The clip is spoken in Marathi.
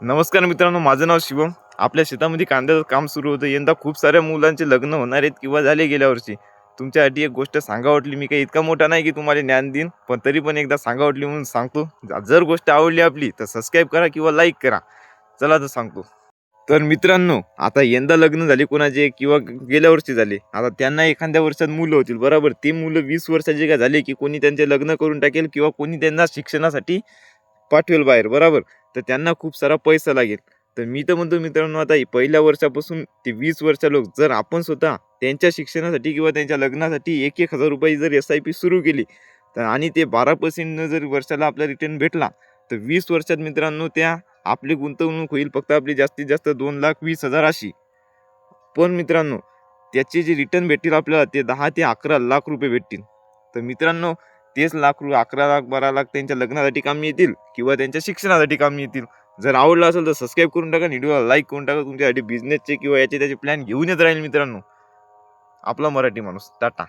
नमस्कार मित्रांनो, माझं नाव शिवम. आपल्या शेतामध्ये कांद्याचं काम सुरू होतं. यंदा खूप साऱ्या मुलांचे लग्न होणार आहेत किंवा झाले गेल्या वर्षी. तुमच्यासाठी एक गोष्ट सांगा वाटली. मी काही इतका मोठा नाही की तुम्हाला ज्ञान देईन, पण तरी पण एकदा सांगा वाटली म्हणून सांगतो. जर गोष्ट आवडली आपली तर सबस्क्राईब करा किंवा लाईक करा. चला तर सांगतो. तर मित्रांनो, आता यंदा लग्न झाले कोणाचे किंवा गेल्या वर्षी झाले, आता त्यांना एखाद्या वर्षात मुलं होतील, बरोबर. ते मुलं 20 वर्षाचे का झाले की कोणी त्यांचे लग्न करून टाकेल किंवा कोणी त्यांना शिक्षणासाठी पाठवेल बाहेर, बरोबर. तर त्यांना खूप सारा पैसा लागेल. तर मी तर म्हणतो मित्रांनो, आता पहिल्या वर्षापासून ते 20 वर्ष लोक जर आपण स्वतः त्यांच्या शिक्षणासाठी किंवा त्यांच्या लग्नासाठी 1,000 रुपये जर SIP सुरू केली तर आणि ते 12% जर वर्षाला आपला रिटर्न भेटला तर 20 वर्षात मित्रांनो त्या आपली गुंतवणूक होईल फक्त आपली जास्तीत जास्त 2,20,000 अशी. पण मित्रांनो, त्याचे जे रिटर्न भेटतील आपल्याला ते 10 ते 11 लाख रुपये भेटतील. तर मित्रांनो, तेच लाख रुपये 11 लाख 12 लाख त्यांच्या लग्नासाठी कामी येतील किंवा त्यांच्या शिक्षणासाठी कामी येतील. जर आवडलं असेल तर सबस्क्राईब करून टाका, व्हिडिओला लाईक करून टाका. तुमच्यासाठी बिझनेसचे किंवा याचे त्याचे प्लॅन घेऊन येत राहील मित्रांनो आपला मराठी माणूस. टाटा.